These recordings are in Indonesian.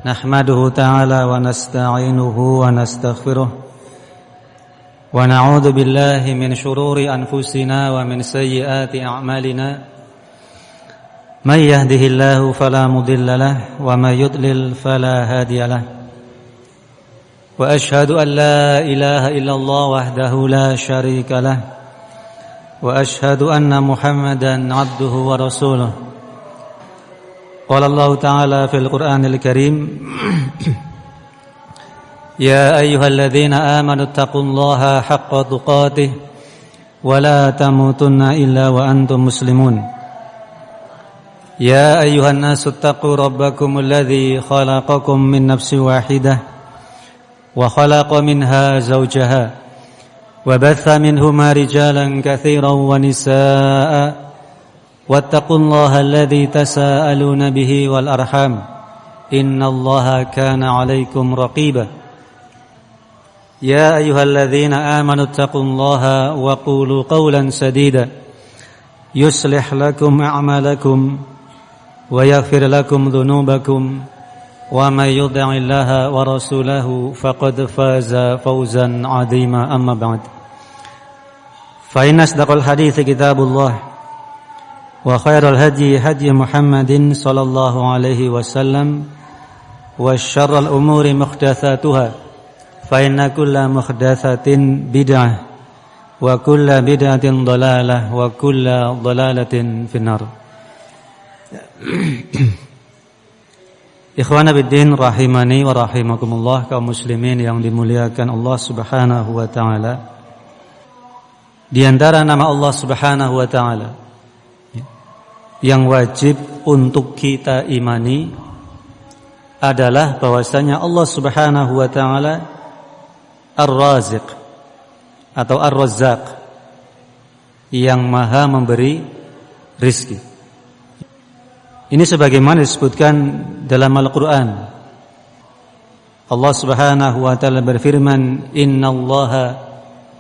نحمده تعالى ونستعينه ونستغفره ونعوذ بالله من شرور أنفسنا ومن سيئات أعمالنا من يهده الله فلا مضل له ومن يضلل فلا هادي له وأشهد أن لا إله إلا الله وحده لا شريك له وأشهد أن محمدا عبده ورسوله قال الله تعالى في القرآن الكريم يا أيها الذين آمنوا اتقوا الله حق تقاته ولا تموتن إلا وأنتم مسلمون يا أيها الناس اتقوا ربكم الذي خلقكم من نفس واحدة وخلق منها زوجها وبث منهما رجالا كثيرا ونساء واتقوا الله الذي تساءلون به والأرحام إن الله كان عليكم رقيبا يا أيها الذين آمنوا اتقوا الله وقولوا قولا سديدا يصلح لكم أعمالكم ويغفر لكم ذنوبكم ومن يطع الله ورسوله فقد فاز فوزا عظيما أما بعد فإن أصدق الحديث كتاب الله وخير الهدي هدي محمد صلى الله عليه وسلم وشر الأمور محدثاتها فإن كل محدثة بدعة وكل بدعة ضلالة وكل ضلالة في النار. Ikhwana biddin rahimani wa rahimakumullah, kaum muslimin yang dimuliakan Allah Subhanahu wa taala. Di antara nama Allah Subhanahu wa taala yang wajib untuk kita imani adalah bahwasanya Allah Subhanahu wa taala Ar-Raziq atau Ar-Razzaq, yang maha memberi rizki. Ini sebagaimana disebutkan dalam Al-Quran. Allah Subhanahu wa ta'ala berfirman, innallaha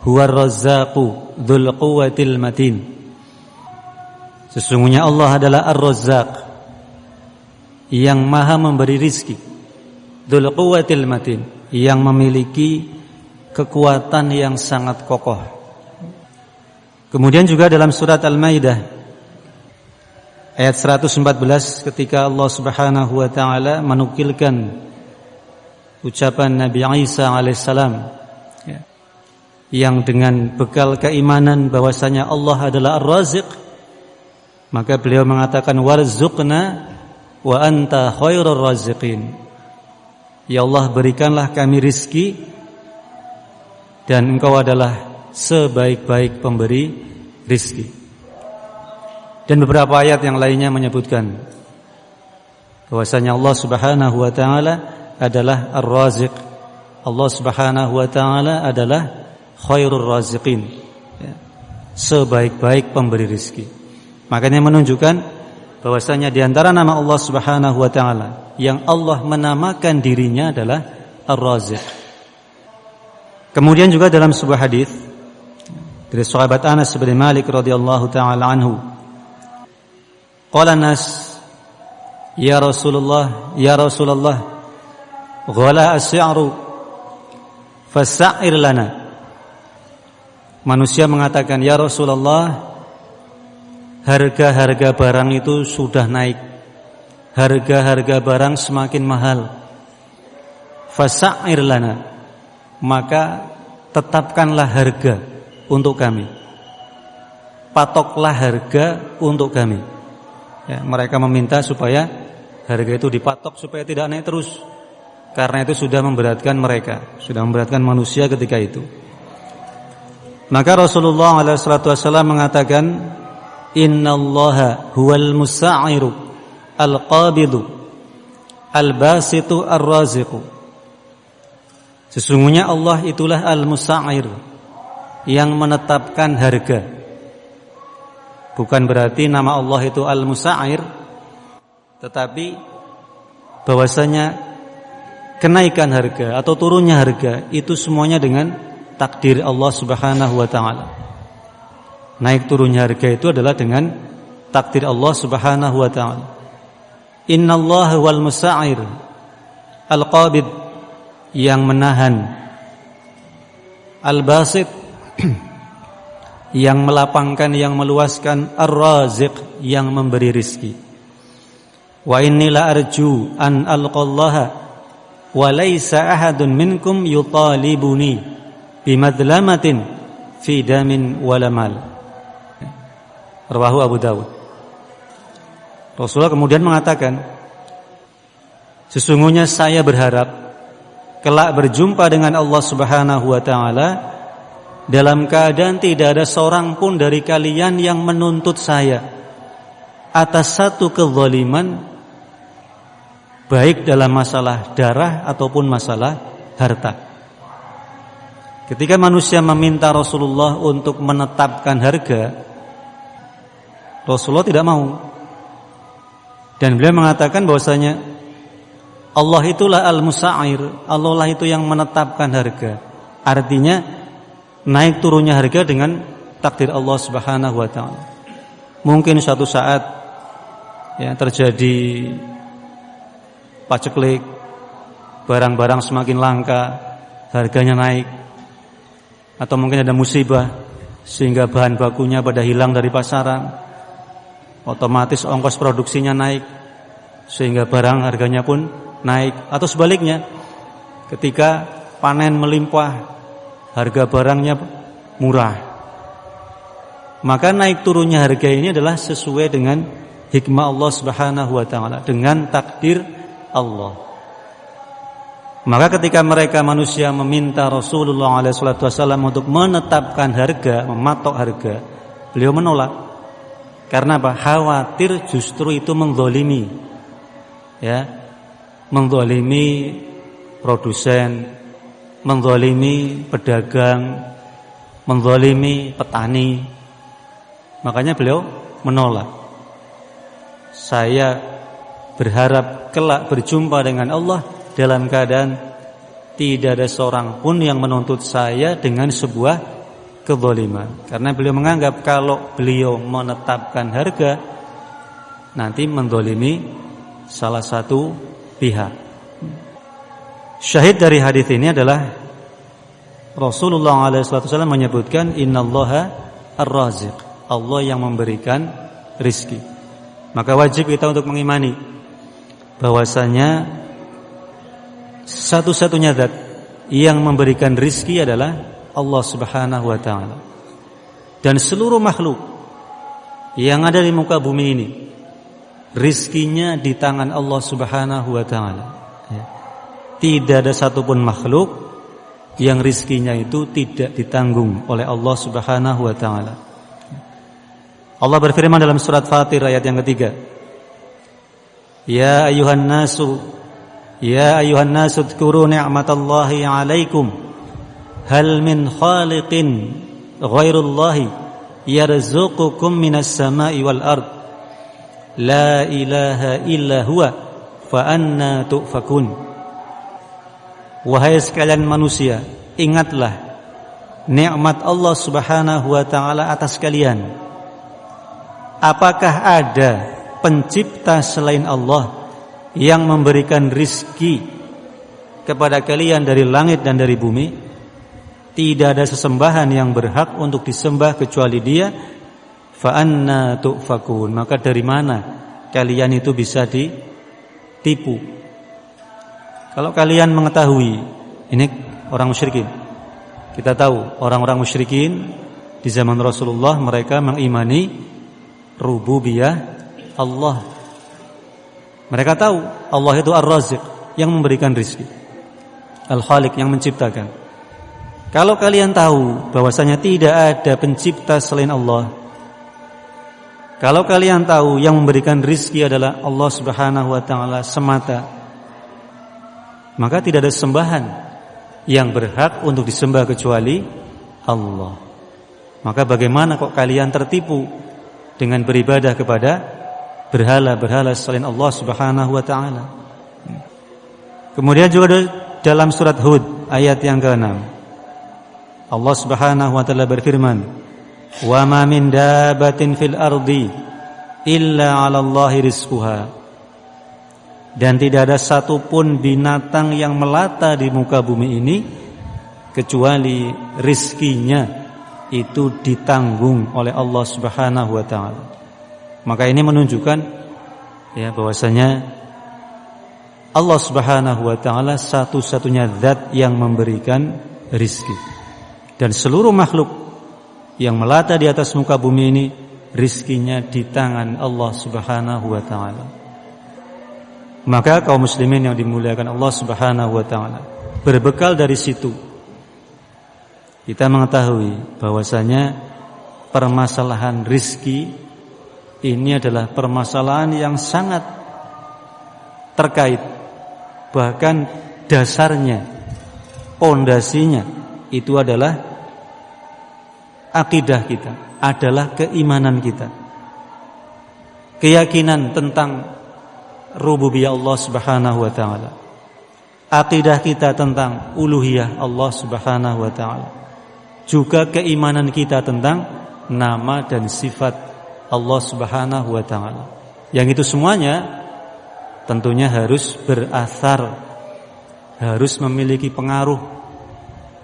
huwar razzaqu dzul quwwatil matin. Sesungguhnya Allah adalah Ar-Razzaq, yang maha memberi rizki, dzul quwwatil matin, yang memiliki kekuatan yang sangat kokoh. Kemudian juga dalam surat Al-Maidah ayat 114, ketika Allah Subhanahu wa taala menukilkan ucapan Nabi Isa alaihissalam, yang dengan bekal keimanan bahwasanya Allah adalah Ar-Raziq, maka beliau mengatakan warzuqna wa anta khairur raziqin. Ya Allah, berikanlah kami rizki dan Engkau adalah sebaik-baik pemberi rizki. Dan beberapa ayat yang lainnya menyebutkan bahwasanya Allah Subhanahu wa taala adalah Ar-Raziq. Allah Subhanahu wa taala adalah khairur raziqin, sebaik-baik pemberi rizki. Makanya menunjukkan bahwasanya di antara nama Allah Subhanahu wa taala yang Allah menamakan dirinya adalah Ar-Raziq. Kemudian juga dalam sebuah hadis dari sahabat Anas bin Malik radhiyallahu taala anhu, qala nas ya Rasulullah ghala as-si'ru fas'ir lana. Manusia mengatakan, ya Rasulullah, harga-harga barang itu sudah naik, harga-harga barang semakin mahal. Fas'ir lana, maka tetapkanlah harga untuk kami, patoklah harga untuk kami. Ya, mereka meminta supaya harga itu dipatok supaya tidak naik terus, karena itu sudah memberatkan mereka, sudah memberatkan manusia ketika itu. Maka Rasulullah SAW mengatakan, innallaha huwal musa'ir al-qabidu al-basitu ar-raziqu. Sesungguhnya Allah itulah al-musa'ir, yang menetapkan harga. Bukan berarti nama Allah itu Al-Musa'ir, tetapi bahwasanya kenaikan harga atau turunnya harga itu semuanya dengan takdir Allah Subhanahu wa taala. Naik turunnya harga itu adalah dengan takdir Allah Subhanahu wa taala. Innallaha wal musa'ir, Al-Qabid, yang menahan. Al-Basit, yang melapangkan, yang meluaskan. Ar-Raziq, yang memberi rizki. Wa inni la arju an alqallaha wa laysa ahadun minkum yutalibuni bimadlamatin fi damin wala mal. Rawahu Abu Dawud. Rasulullah kemudian mengatakan, sesungguhnya saya berharap kelak berjumpa dengan Allah Subhanahu wa taala dalam keadaan tidak ada seorang pun dari kalian yang menuntut saya atas satu kezaliman, baik dalam masalah darah ataupun masalah harta. Ketika manusia meminta Rasulullah untuk menetapkan harga, Rasulullah tidak mau. Dan beliau mengatakan bahwasanya Allah itulah al-musa'ir, Allah lah itu yang menetapkan harga. Artinya naik turunnya harga dengan takdir Allah Subhanahu wa taala. Mungkin suatu saat ya terjadi paceklik, barang-barang semakin langka, harganya naik, atau mungkin ada musibah sehingga bahan bakunya pada hilang dari pasaran, otomatis ongkos produksinya naik sehingga barang harganya pun naik. Atau sebaliknya, ketika panen melimpah, harga barangnya murah, maka naik turunnya harga ini adalah sesuai dengan hikmah Allah Subhanahu wa taala, dengan takdir Allah. Maka ketika mereka manusia meminta Rasulullah SAW untuk menetapkan harga, mematok harga, beliau menolak. Karena apa? Khawatir justru itu menzalimi, ya, menzalimi produsen, menzalimi pedagang, menzalimi petani. Makanya beliau menolak. Saya berharap kelak berjumpa dengan Allah dalam keadaan tidak ada seorang pun yang menuntut saya dengan sebuah kezaliman. Karena beliau menganggap kalau beliau menetapkan harga, nanti menzalimi salah satu pihak. Syahid dari hadis ini adalah Rasulullah SAW menyebutkan innallaha ar-raziq, Allah yang memberikan rizki. Maka wajib kita untuk mengimani bahwasanya satu-satunya zat yang memberikan rizki adalah Allah Subhanahu wa taala. Dan seluruh makhluk yang ada di muka bumi ini, rizkinya di tangan Allah Subhanahu wa taala. Tidak ada satupun makhluk yang rizkinya itu tidak ditanggung oleh Allah Subhanahu wa taala. Allah berfirman dalam surat Fatir ayat yang ketiga, Ya ayuhan nasu dzkuru ni'matallahi 'alaikum hal min khaliqin ghairullahi yarzuqukum minas sama'i wal ard la ilaha illa huwa fa anna tu'fakun. Wahai sekalian manusia, ingatlah nikmat Allah Subhanahu wa taala atas kalian. Apakah ada pencipta selain Allah yang memberikan rizki kepada kalian dari langit dan dari bumi? Tidak ada sesembahan yang berhak untuk disembah kecuali Dia. Fa anna tu'fakun, maka dari mana kalian itu bisa ditipu? Kalau kalian mengetahui, ini orang musyrikin, kita tahu orang-orang musyrikin di zaman Rasulullah mereka mengimani rububiyah Allah. Mereka tahu Allah itu Ar-Raziq, yang memberikan rizki, Al-Khaliq, yang menciptakan. Kalau kalian tahu bahwasanya tidak ada pencipta selain Allah, kalau kalian tahu yang memberikan rizki adalah Allah Subhanahu wa taala semata, maka tidak ada sembahan yang berhak untuk disembah kecuali Allah. Maka bagaimana kok kalian tertipu dengan beribadah kepada berhala-berhala selain Allah Subhanahu wa taala? Kemudian juga dalam surat Hud ayat yang ke-6, Allah Subhanahu wa taala berfirman, "Wa ma min dabbatin fil ardi illa 'ala Allahi rizquha." Dan tidak ada satupun binatang yang melata di muka bumi ini kecuali rizkinya itu ditanggung oleh Allah Subhanahu wa taala. Maka ini menunjukkan ya bahwasanya Allah Subhanahu wa taala satu-satunya zat yang memberikan rizki. Dan seluruh makhluk yang melata di atas muka bumi ini rizkinya di tangan Allah Subhanahu wa taala. Maka kaum muslimin yang dimuliakan Allah Subhanahu wa taala, berbekal dari situ kita mengetahui bahwasanya permasalahan rizki ini adalah permasalahan yang sangat terkait, bahkan dasarnya, pondasinya itu adalah akidah kita, adalah keimanan kita, keyakinan tentang rububiyah Allah Subhanahu wa taala, akidah kita tentang uluhiyah Allah Subhanahu wa taala, juga keimanan kita tentang nama dan sifat Allah Subhanahu wa taala. Yang itu semuanya tentunya harus berasar, harus memiliki pengaruh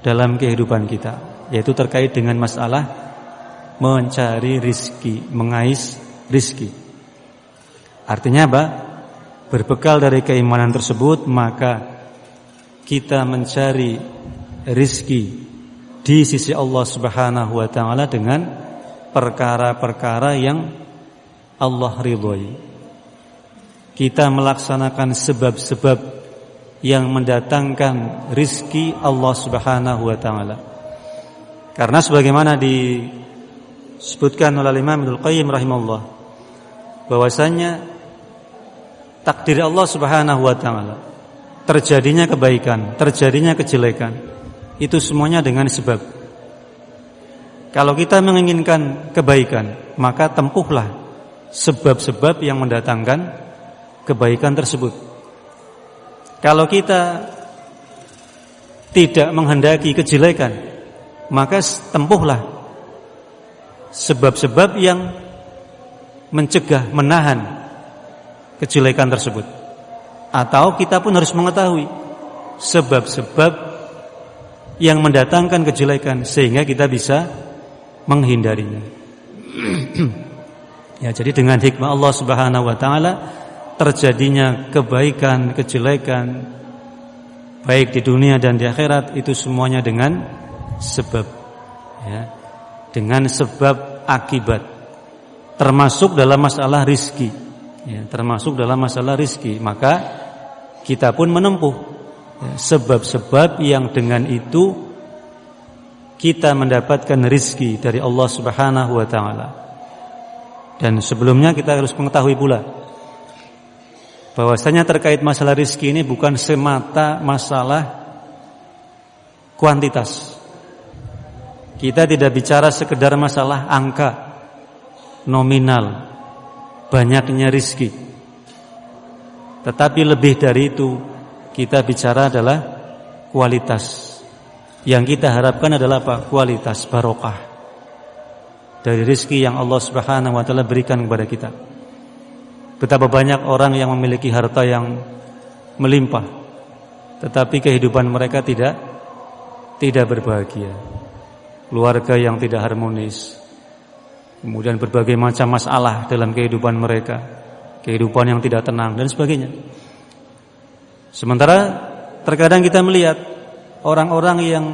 dalam kehidupan kita, yaitu terkait dengan masalah mencari rizki, mengais rizki. Artinya apa? Berbekal dari keimanan tersebut, maka kita mencari rizki di sisi Allah Subhanahu wa taala dengan perkara-perkara yang Allah ridhoi. Kita melaksanakan sebab-sebab yang mendatangkan rizki Allah Subhanahu wa taala. Karena sebagaimana disebutkan oleh Imam Ibnu Qayyim rahimahullah, bahwasanya takdir Allah Subhanahu wa taala, terjadinya kebaikan, terjadinya kejelekan, itu semuanya dengan sebab. Kalau kita menginginkan kebaikan, maka tempuhlah sebab-sebab yang mendatangkan kebaikan tersebut. Kalau kita tidak menghendaki kejelekan, maka tempuhlah sebab-sebab yang mencegah, menahan kejelekan tersebut. Atau kita pun harus mengetahui sebab-sebab yang mendatangkan kejelekan sehingga kita bisa menghindarinya. Ya, jadi dengan hikmah Allah Subhanahu wa taala terjadinya kebaikan, kejelekan baik di dunia dan di akhirat itu semuanya dengan sebab, ya, dengan sebab akibat, termasuk dalam masalah rizki, ya, termasuk dalam masalah rizki. Maka kita pun menempuh sebab-sebab yang dengan itu kita mendapatkan rizki dari Allah Subhanahu wa taala. Dan sebelumnya kita harus mengetahui pula bahwasanya terkait masalah rizki ini bukan semata masalah kuantitas. Kita tidak bicara sekedar masalah angka, nominal, banyaknya rizki. Tetapi lebih dari itu, kita bicara adalah kualitas. Yang kita harapkan adalah apa? Kualitas, barokah dari rizki yang Allah Subhanahu wa taala berikan kepada kita. Betapa banyak orang yang memiliki harta yang melimpah, tetapi kehidupan mereka tidak berbahagia. Keluarga yang tidak harmonis, kemudian berbagai macam masalah dalam kehidupan mereka, kehidupan yang tidak tenang dan sebagainya. Sementara terkadang kita melihat orang-orang yang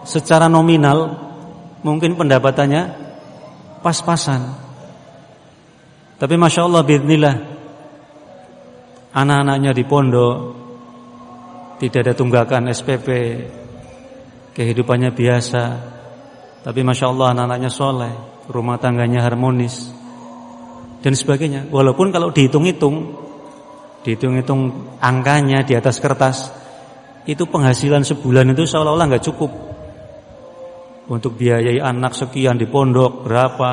secara nominal mungkin pendapatannya pas-pasan, tapi Masya Allah biidznillah anak-anaknya di pondok, tidak ada tunggakan SPP, kehidupannya biasa, tapi Masya Allah anak-anaknya soleh, rumah tangganya harmonis dan sebagainya. Walaupun kalau dihitung-hitung angkanya di atas kertas, itu penghasilan sebulan itu seolah-olah nggak cukup untuk biayai anak sekian di pondok berapa,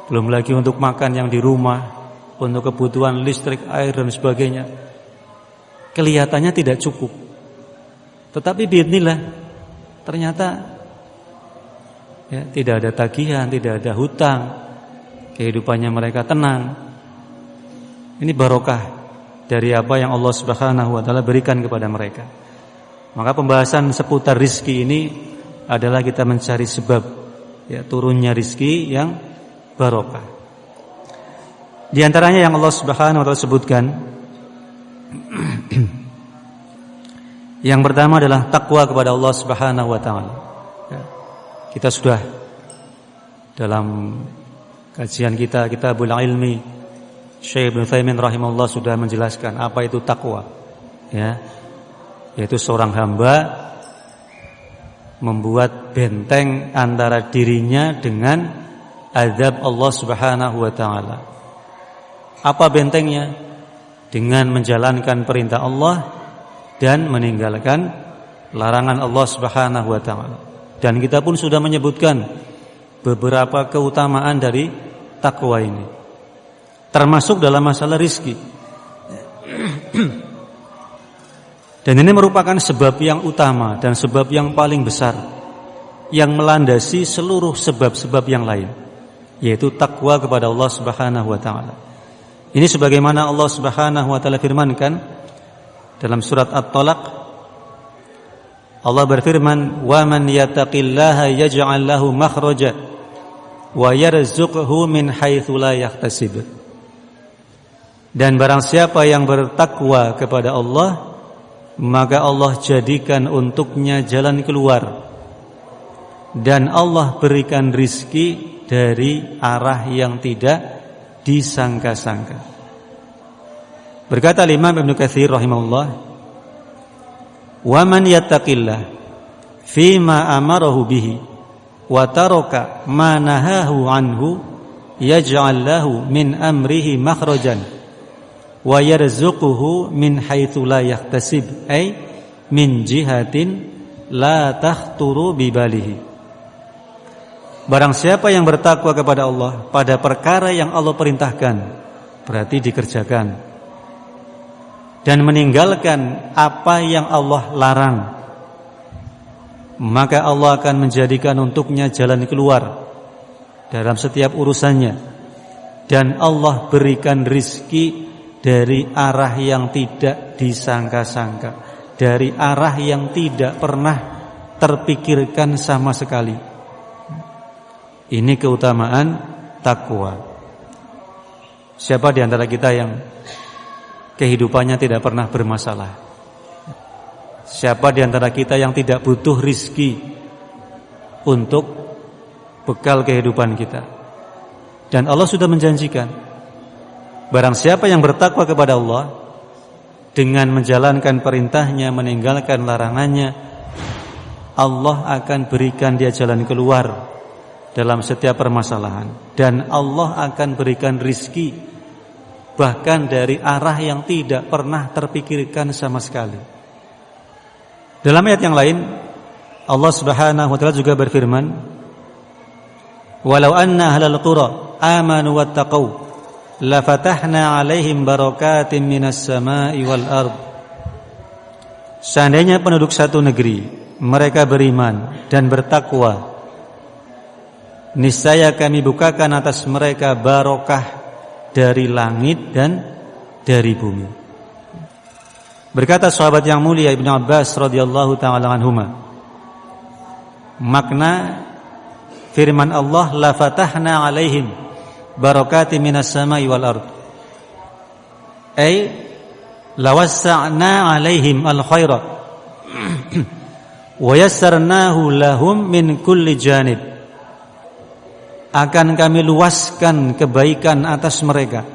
belum lagi untuk makan yang di rumah, untuk kebutuhan listrik, air dan sebagainya. Kelihatannya tidak cukup, tetapi biidznillah ternyata ya, tidak ada tagihan, tidak ada hutang, kehidupannya mereka tenang. Ini barokah dari apa yang Allah Subhanahu wa taala berikan kepada mereka. Maka pembahasan seputar rizki ini adalah kita mencari sebab ya turunnya rizki yang barokah. Di antaranya yang Allah Subhanahu wa taala sebutkan yang pertama adalah takwa kepada Allah Subhanahu wa taala. Ya, kita sudah dalam kajian kita Kitabul Ilmi, Syekh Ibnu Utsaimin rahimahullah sudah menjelaskan apa itu takwa. Ya, yaitu seorang hamba membuat benteng antara dirinya dengan azab Allah Subhanahu wa taala. Apa bentengnya? Dengan menjalankan perintah Allah dan meninggalkan larangan Allah Subhanahu wa taala. Dan kita pun sudah menyebutkan beberapa keutamaan dari takwa ini. Termasuk dalam masalah rizki. Dan ini merupakan sebab yang utama dan sebab yang paling besar yang melandasi seluruh sebab-sebab yang lain, yaitu takwa kepada Allah Subhanahu wa taala. Ini sebagaimana Allah Subhanahu wa taala firmankan dalam surat At-Talaq. Allah berfirman, "Wa man yattaqillaha yaj'al lahu makhraja wa yarzuqhu min haitsu la yahtasib." Dan barang siapa yang bertakwa kepada Allah, maka Allah jadikan untuknya jalan keluar, dan Allah berikan rizki dari arah yang tidak disangka-sangka. Berkata Imam Ibnu Katsir rahimahullah, "Wa man yattaqillah fima amarahu bihi wa taraka ma nahahu anhu yaj'al lahu min amrihi makhrajan wa yarzuquhu min haitsu la yahtasib, ay min jihatin la takhturu bi balihi." Barang siapa yang bertakwa kepada Allah pada perkara yang Allah perintahkan, berarti dikerjakan, dan meninggalkan apa yang Allah larang, maka Allah akan menjadikan untuknya jalan keluar dalam setiap urusannya, dan Allah berikan rizki dari arah yang tidak disangka-sangka, dari arah yang tidak pernah terpikirkan sama sekali. Ini keutamaan takwa. Siapa di antara kita yang kehidupannya tidak pernah bermasalah? Siapa di antara kita yang tidak butuh rizki untuk bekal kehidupan kita? Dan Allah sudah menjanjikan, barang siapa yang bertakwa kepada Allah dengan menjalankan perintahnya, meninggalkan larangannya, Allah akan berikan dia jalan keluar dalam setiap permasalahan, dan Allah akan berikan rizki bahkan dari arah yang tidak pernah terpikirkan sama sekali. Dalam ayat yang lain Allah Subhanahu wa taala juga berfirman, "Walau anna ahlal qura amanu wattaqau la fatahna 'alaihim barakatim minas sama'i wal ard." Seandainya penduduk satu negeri mereka beriman dan bertakwa, niscaya kami bukakan atas mereka barokah dari langit dan dari bumi. Berkata sahabat yang mulia Ibnu Abbas radhiyallahu taala anhuma, makna firman Allah, la fatahna alaihim barakati minas samai wal ard, ay lawassa'na alaihim al khairat wa yassarnahu lahum min kulli janib. Akan kami luaskan kebaikan atas mereka,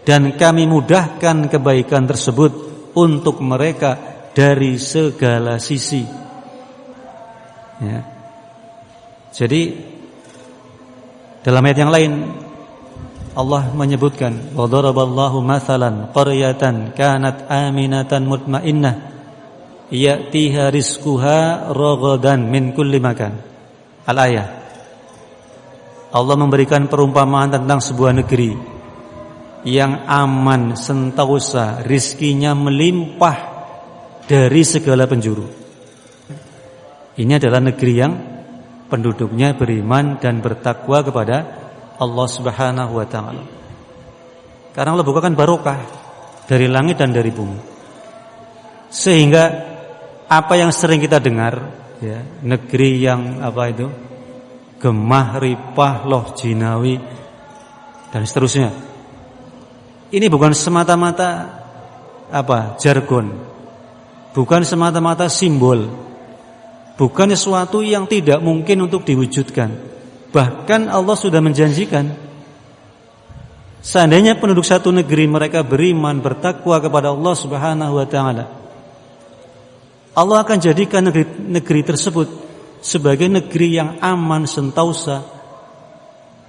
dan kami mudahkan kebaikan tersebut untuk mereka dari segala sisi. Ya. Jadi dalam ayat yang lain Allah menyebutkan, wa daraballahu mathalan qaryatan kanat aminatan mutmainnah ya'tiha rizquha ragadan min kulli makan. Al-ayah. Allah memberikan perumpamaan tentang sebuah negeri yang aman sentosa, rizkinya melimpah dari segala penjuru. Ini adalah negeri yang penduduknya beriman dan bertakwa kepada Allah Subhanahu wa taala. Karena Allah bukakan barokah dari langit dan dari bumi. Sehingga apa yang sering kita dengar, ya, negeri yang apa itu, gemah, ripah, loh jinawi dan seterusnya. Ini bukan semata-mata jargon, bukan semata-mata simbol, bukan sesuatu yang tidak mungkin untuk diwujudkan. Bahkan Allah sudah menjanjikan, seandainya penduduk satu negeri mereka beriman, bertakwa kepada Allah Subhanahu wa taala, Allah akan jadikan negeri tersebut sebagai negeri yang aman sentausa.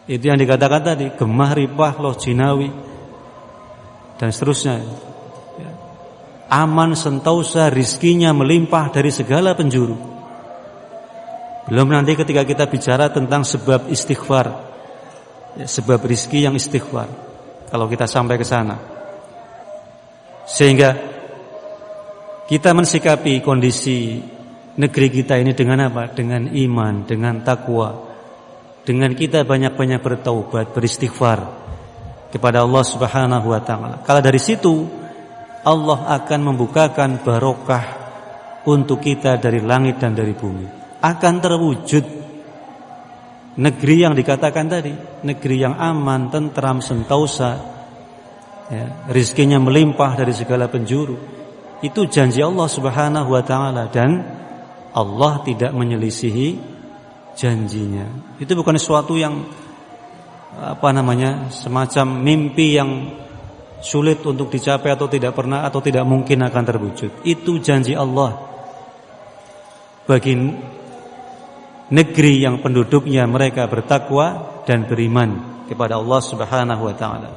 Itu yang dikatakan tadi, gemah, ripah, loh jinawi dan seterusnya. Aman sentausa, rizkinya melimpah dari segala penjuru. Belum nanti ketika kita bicara tentang sebab istighfar, ya, sebab rizki yang istighfar, kalau kita sampai ke sana. Sehingga kita mensikapi kondisi negeri kita ini dengan apa? Dengan iman, dengan takwa, dengan kita banyak-banyak bertaubat, beristighfar kepada Allah Subhanahu wa taala. Kalau dari situ Allah akan membukakan barokah untuk kita dari langit dan dari bumi. Akan terwujud negeri yang dikatakan tadi, negeri yang aman, tentram, sentausa, ya, rizkinya melimpah dari segala penjuru. Itu janji Allah Subhanahu wa taala, dan Allah tidak menyelisihi janjinya. Itu bukan sesuatu yang semacam mimpi yang sulit untuk dicapai atau tidak pernah atau tidak mungkin akan terwujud. Itu janji Allah bagi negeri yang penduduknya mereka bertakwa dan beriman kepada Allah Subhanahu wa taala.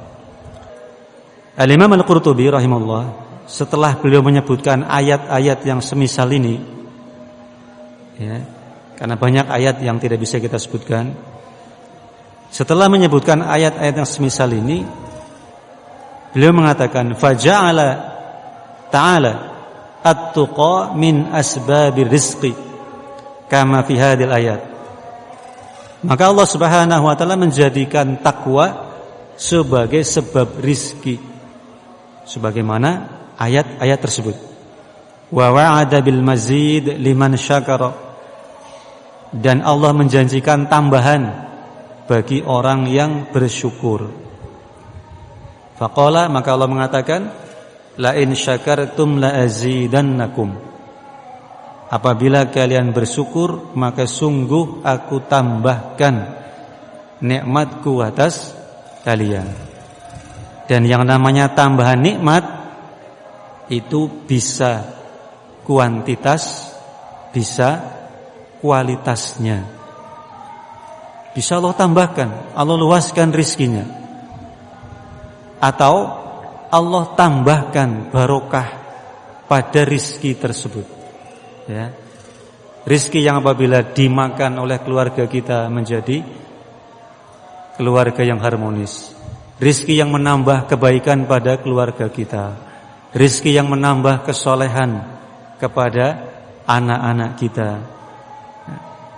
Al-Imam Al-Qurtubi rahimahullah, setelah beliau menyebutkan ayat-ayat yang semisal ini, ya, karena banyak ayat yang tidak bisa kita sebutkan, setelah menyebutkan ayat-ayat yang semisal ini, beliau mengatakan, faja'ala ta'ala at-tuqa min asbabir rizqi kama fi hadhil ayat. Maka Allah Subhanahu wa taala menjadikan takwa sebagai sebab rizki, sebagaimana ayat-ayat tersebut. Wa wa'ada bil mazid liman syakara, dan Allah menjanjikan tambahan bagi orang yang bersyukur. Faqala, maka Allah mengatakan, la in syakartum la azidannakum. Apabila kalian bersyukur, maka sungguh aku tambahkan nikmatku atas kalian. Dan yang namanya tambahan nikmat itu bisa kuantitas, bisa kualitasnya. Bisa Allah tambahkan, Allah luaskan rizkinya, atau Allah tambahkan barokah pada rizki tersebut, ya. Rizki yang apabila dimakan oleh keluarga kita menjadi keluarga yang harmonis, rizki yang menambah kebaikan pada keluarga kita, rizki yang menambah kesolehan kepada anak-anak kita,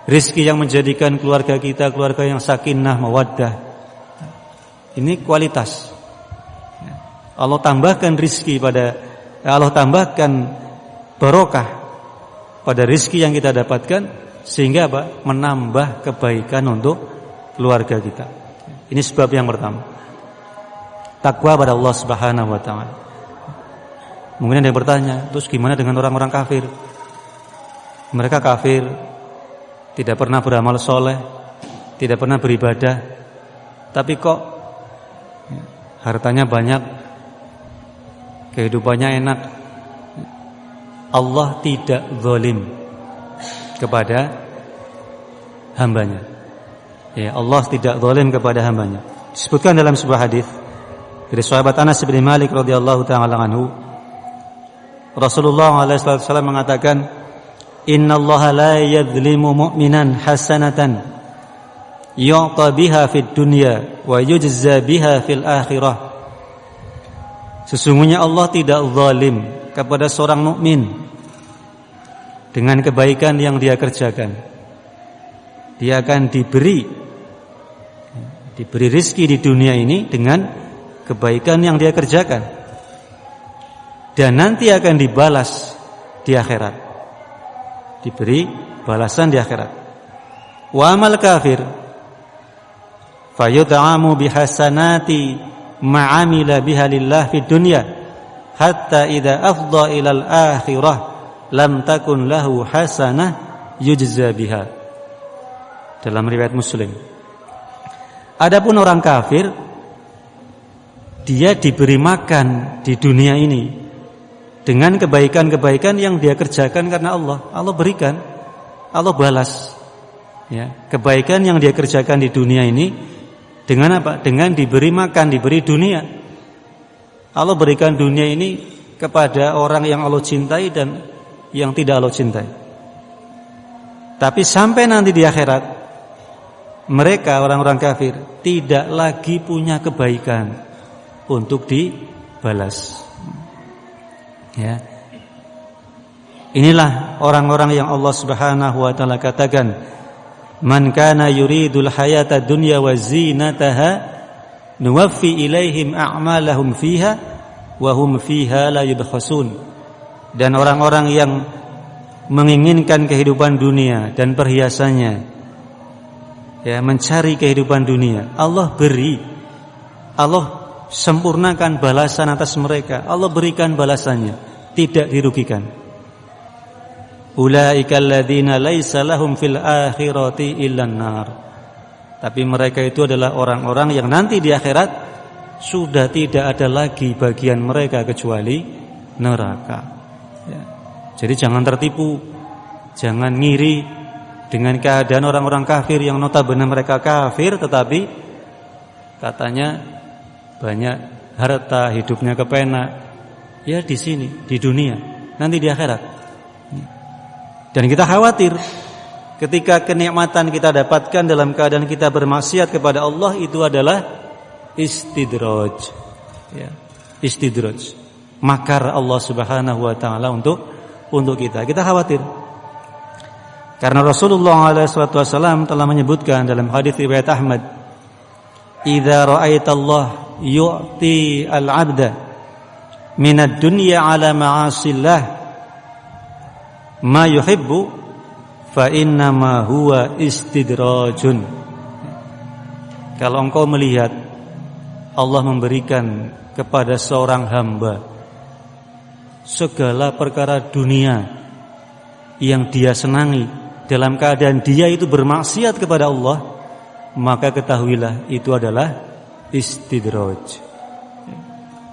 rizki yang menjadikan keluarga kita keluarga yang sakinah mawaddah. Ini kualitas. Allah tambahkan rizki Allah tambahkan barokah pada rizki yang kita dapatkan, sehingga menambah kebaikan untuk keluarga kita. Ini sebab yang pertama, takwa pada Allah Subhanahu wa taala. Mungkin ada yang bertanya, terus gimana dengan orang-orang kafir? Mereka kafir, tidak pernah beramal soleh, tidak pernah beribadah, tapi kok hartanya banyak, kehidupannya enak. Allah tidak zalim kepada hambanya. Ya, Allah tidak zalim kepada hambanya. Disebutkan dalam sebuah hadis dari sahabat Anas bin Malik radhiyallahu taala anhu, Rasulullah SAW mengatakan, innallaha la yadzlimu mu'minan hasanatan yu'ta biha fid dunya wa yujza biha fil akhirah. Sesungguhnya Allah tidak zalim kepada seorang mukmin dengan kebaikan yang dia kerjakan. Dia akan diberi rizki di dunia ini dengan kebaikan yang dia kerjakan. dan nanti akan dibalas di akhirat, diberi balasan di akhirat. Wa amal kafir fayud'amu bihasanati ma'amila biha lillah fid dunya hatta idza afdha ilal akhirah lam takun lahu hasanah yujza biha. Dalam riwayat Muslim. Adapun orang kafir, dia diberi makan di dunia ini dengan kebaikan-kebaikan yang dia kerjakan karena Allah. Allah berikan, Allah balas. Ya, kebaikan yang dia kerjakan di dunia ini dengan apa? Dengan diberi makan, diberi dunia. Allah berikan dunia ini kepada orang yang Allah cintai dan yang tidak Allah cintai. Tapi sampai nanti di akhirat, mereka orang-orang kafir tidak lagi punya kebaikan untuk dibalas. Ya. Inilah orang-orang yang Allah Subhanahu wa taala katakan, "Man kana yuridul hayata dunya wa zinataha nuwaffi ilaihim a'malahum fiha wa hum fiha la yubkhasun." Dan orang-orang yang menginginkan kehidupan dunia dan perhiasannya, ya, mencari kehidupan dunia, Allah beri, Allah sempurnakan balasan atas mereka. Allah berikan balasannya, tidak dirugikan. Ulaikal ladzina laisa lahum fil akhirati illan nar. Tapi mereka itu adalah orang-orang yang nanti di akhirat sudah tidak ada lagi bagian mereka kecuali neraka. Ya. Jadi jangan tertipu, jangan ngiri dengan keadaan orang-orang kafir yang notabene mereka kafir tetapi katanya banyak harta, hidupnya kepenak. Ya di sini, di dunia, nanti di akhirat. Dan kita khawatir ketika kenikmatan kita dapatkan dalam keadaan kita bermaksiat kepada Allah, itu adalah istidraj. Ya, istidraj. Makar Allah Subhanahu wa taala untuk kita. Kita khawatir. Karena Rasulullah SAW telah menyebutkan dalam hadis riwayat Ahmad, "Idza ra'aitallah yu'ti al-'abda minad dunya 'ala ma'asillah ma yuhibbu fa inna ma huwa istidrajun." Kalau engkau melihat Allah memberikan kepada seorang hamba segala perkara dunia yang dia senangi dalam keadaan dia itu bermaksiat kepada Allah, maka ketahuilah itu adalah istidraj.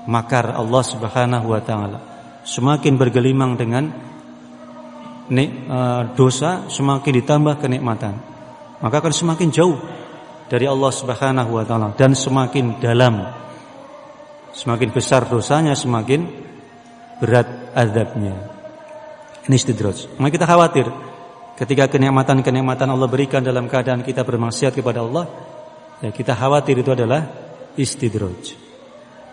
Makar Allah Subhanahu wa taala. Semakin bergelimang dengan dosa, semakin ditambah kenikmatan, maka akan semakin jauh dari Allah Subhanahu wa taala dan semakin dalam. Semakin besar dosanya, semakin berat azabnya. Ini istidraj. Maka kita khawatir ketika kenikmatan-kenikmatan Allah berikan dalam keadaan kita bermaksiat kepada Allah, ya kita khawatir itu adalah istidraj.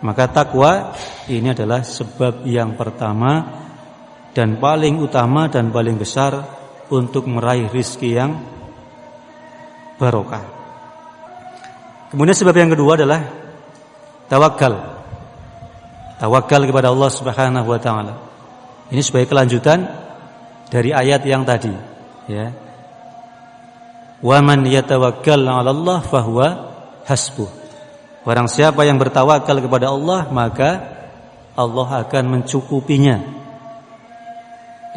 Maka takwa ini adalah sebab yang pertama dan paling utama dan paling besar untuk meraih rizki yang barokah. Kemudian sebab yang kedua adalah tawakal. Tawakal kepada Allah Subhanahu wa taala. Ini sebagai kelanjutan dari ayat yang tadi, ya. Wa man yatawakkal 'ala Allah fahuwa hasbuh. Barang siapa yang bertawakal kepada Allah, maka Allah akan mencukupinya.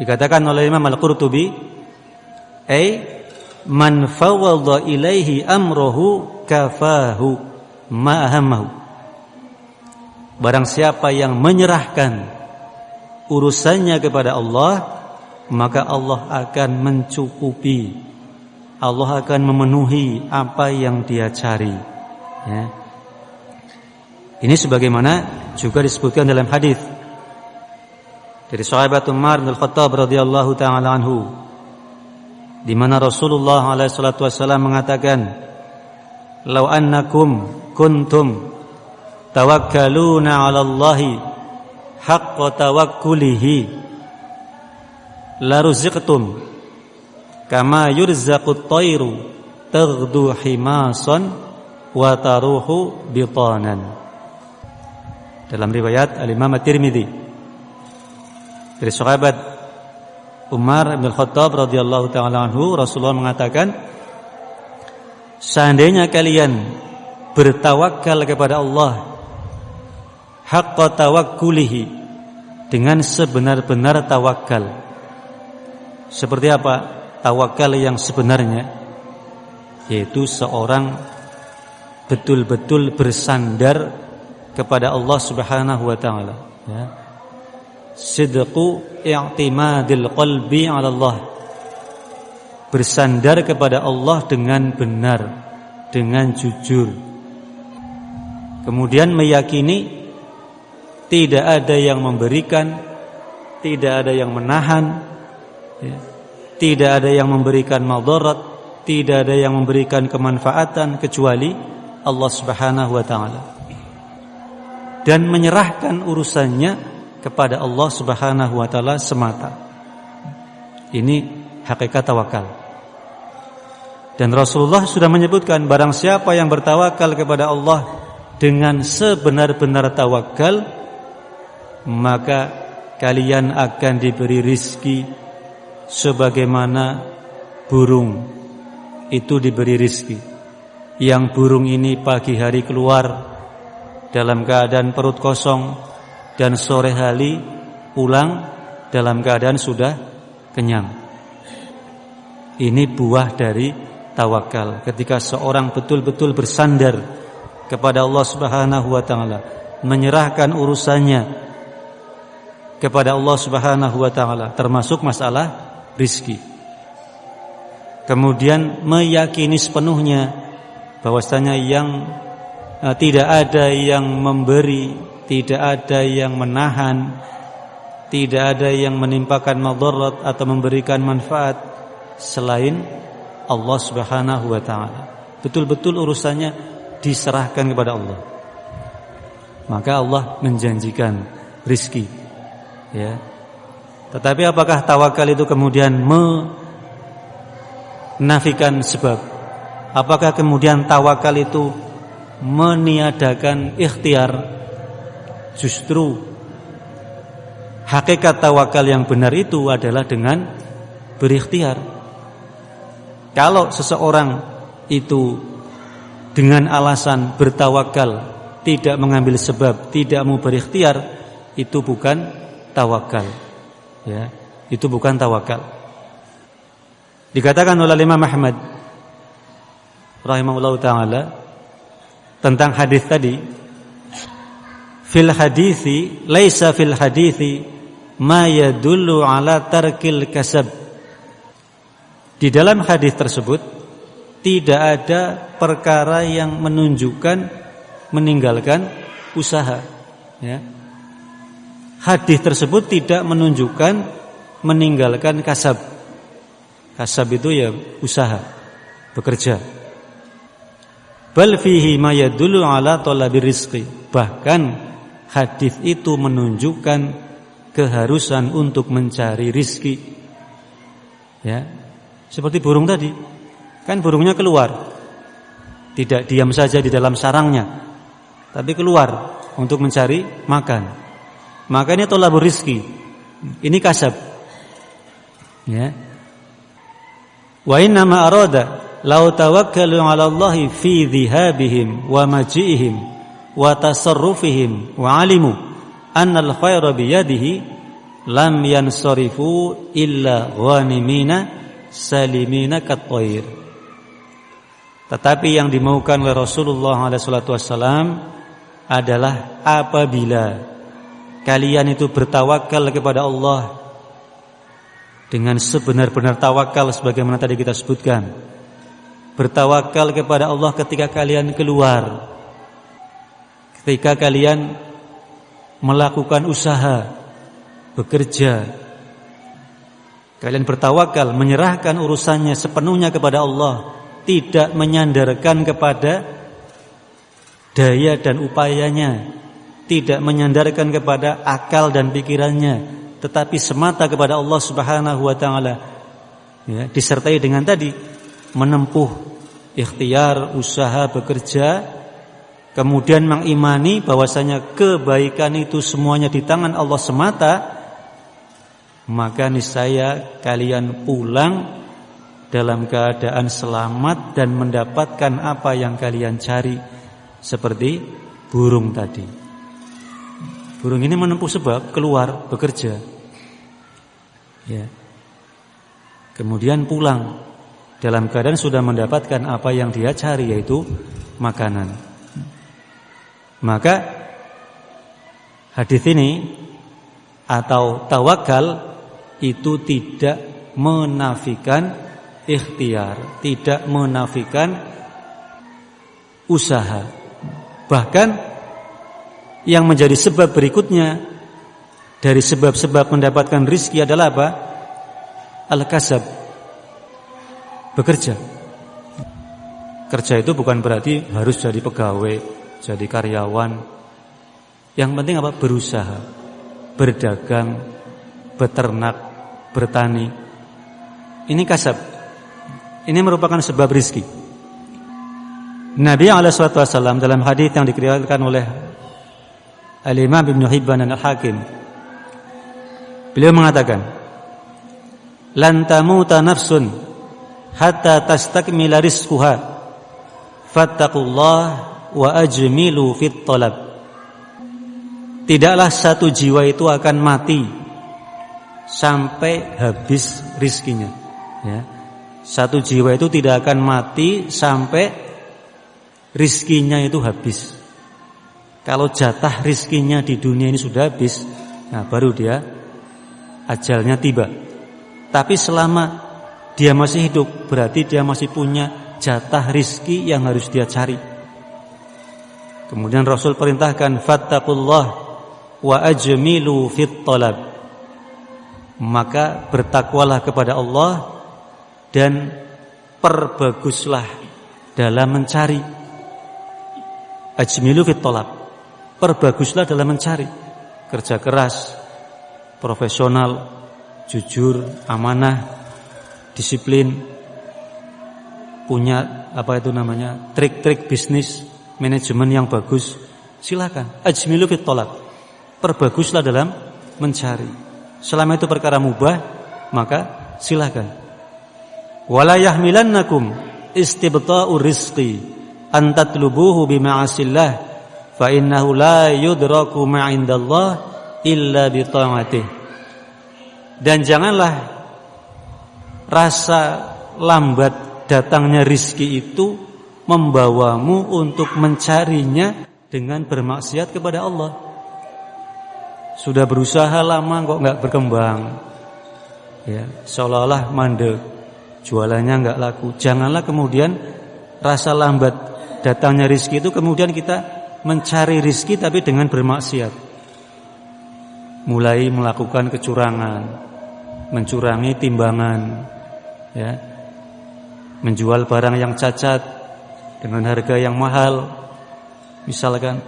Dikatakan oleh Imam Al-Qurtubi, man fawwadha ilaihi amruhu kafahu ma ahammahu. Barang siapa yang menyerahkan urusannya kepada Allah, maka Allah akan mencukupi. Allah akan memenuhi apa yang dia cari, ya. Ini sebagaimana juga disebutkan dalam hadis dari sahabat Umar bin Khattab radhiyallahu taala anhu, di mana Rasulullah alaihi salatu wasallam mengatakan, "Lau annakum kuntum tawakkaluna 'ala Allahi haqqa tawakkulihi la ruziqtum kama yurzaqut thayru taghdu himasan wa taruhu bitanan." Dalam riwayat Al-Imam At-Tirmidzi, Dari sahabat Umar bin Khattab radhiyallahu taala anhu, Rasulullah mengatakan, seandainya kalian bertawakal kepada Allah haqqa tawakkulihi, dengan sebenar-benar tawakal. Seperti apa tawakal yang sebenarnya? Yaitu seorang betul-betul bersandar kepada Allah Subhanahu wa taala, ya. Sidqu i'timadil qalbi 'ala Allah, bersandar kepada Allah dengan benar, dengan jujur. Kemudian meyakini tidak ada yang memberikan, tidak ada yang menahan, ya. Tidak ada yang memberikan madarat, tidak ada yang memberikan kemanfaatan kecuali Allah Subhanahu wa taala. Dan menyerahkan urusannya kepada Allah Subhanahu wa taala semata. Ini hakikat tawakal. Dan Rasulullah sudah menyebutkan, barang siapa yang bertawakal kepada Allah dengan sebenar-benar tawakal, maka kalian akan diberi rizki sebagaimana burung itu diberi rizki. Yang burung ini pagi hari keluar dalam keadaan perut kosong, dan sore hari pulang dalam keadaan sudah kenyang. Ini buah dari tawakal. Ketika seorang betul-betul bersandar kepada Allah Subhanahu wa taala, menyerahkan urusannya kepada Allah Subhanahu wa taala, termasuk masalah rizki. Kemudian meyakini sepenuhnya bahwasanya yang tidak ada yang memberi, tidak ada yang menahan, tidak ada yang menimpakan madarat atau memberikan manfaat selain Allah Subhanahu wa taala. Betul-betul urusannya diserahkan kepada Allah. Maka Allah menjanjikan rizki, ya. Tetapi apakah tawakal itu kemudian menafikan sebab? Apakah kemudian tawakal itu meniadakan ikhtiar? Justru hakikat tawakal yang benar itu adalah dengan berikhtiar. Kalau seseorang itu dengan alasan bertawakal tidak mengambil sebab, tidak mau berikhtiar, itu bukan tawakal, ya. Itu bukan tawakal. Dikatakan oleh Imam Ahmad rahimahullahu taala tentang hadis tadi, fil hadithi laisa fil hadithi ma yadullu ala tarkil kasab. Di dalam hadis tersebut tidak ada perkara yang menunjukkan meninggalkan usaha, ya. Hadis tersebut tidak menunjukkan meninggalkan kasab. Kasab itu ya usaha, bekerja. Bal fihi ma yadullu ala talabir rizqi. Bahkan hadis itu menunjukkan keharusan untuk mencari rizki, ya. Seperti burung tadi, kan burungnya keluar, tidak diam saja di dalam sarangnya, tapi keluar untuk mencari makan. Makanya tolabur rizki, ini kasab, ya. Wa inna ma arada lau tawakkalu 'ala Allahi fi dhihabihim wa maji'ihim wa tasarrufihim wa 'alimu anna al-khaira bi yadihi lam yansarifu illa ghanimina salimina kat-thair. Tetapi yang dimaukan oleh Rasulullah SAW adalah apabila kalian itu bertawakal kepada Allah dengan sebenar-benar tawakal, sebagaimana tadi kita sebutkan, bertawakal kepada Allah ketika kalian keluar, ketika kalian melakukan usaha, bekerja, kalian bertawakal, menyerahkan urusannya sepenuhnya kepada Allah, tidak menyandarkan kepada daya dan upayanya, tidak menyandarkan kepada akal dan pikirannya, tetapi semata kepada Allah Subhanahu wa taala, ya, disertai dengan tadi menempuh ikhtiar, usaha, bekerja, kemudian mengimani bahwasanya kebaikan itu semuanya di tangan Allah semata, maka niscaya kalian pulang dalam keadaan selamat dan mendapatkan apa yang kalian cari, seperti burung tadi. Burung ini menempuh sebab keluar bekerja, ya. Kemudian pulang dalam keadaan sudah mendapatkan apa yang dia cari, yaitu makanan. Maka hadis ini atau tawakal itu tidak menafikan ikhtiar, tidak menafikan usaha. Bahkan yang menjadi sebab berikutnya dari sebab-sebab mendapatkan rizki adalah apa? Al-kasab, bekerja. Kerja itu bukan berarti harus jadi pegawai, jadi karyawan. Yang penting apa? Berusaha, berdagang, beternak, bertani. Ini kasab. Ini merupakan sebab rizki. Nabi SAW dalam hadis yang diriwayatkan oleh Al-Imam Ibnu Hibban dan Al-Hakim, beliau mengatakan, "Lan tamuta nafsun hatta tastakmila rizquha, fattaqullah wa ajmilu fit talab." Tidaklah satu jiwa itu akan mati sampai habis rizkinya, ya. Satu jiwa itu tidak akan mati sampai rizkinya itu habis. Kalau jatah rizkinya di dunia ini sudah habis, nah baru dia ajalnya tiba. Tapi selama dia masih hidup, berarti dia masih punya jatah rizki yang harus dia cari. Kemudian Rasul perintahkan, fattaqullah wa ajmilu fit talab. Maka bertakwalah kepada Allah dan perbaguslah dalam mencari. Ajmilu fit talab, perbaguslah dalam mencari. Kerja keras, profesional, jujur, amanah, disiplin, punya trik-trik bisnis, manajemen yang bagus. Silakan. Ajmilu fit talab, perbaguslah dalam mencari. Selama itu perkara mubah, maka silakan. Wala yahmilannakum istibta'ur rizqi an tatlubuhu bima'asillah fa innahu la yudraku ma'indallah illa bi ta'atih. Dan janganlah rasa lambat datangnya rizki itu membawamu untuk mencarinya dengan bermaksiat kepada Allah. Sudah berusaha lama kok enggak berkembang, ya, seolah-olah mandek, jualannya enggak laku. Janganlah kemudian rasa lambat datangnya rizki itu kemudian kita mencari rizki tapi dengan bermaksiat. Mulai melakukan kecurangan, mencurangi timbangan, ya, menjual barang yang cacat dengan harga yang mahal, misalkan,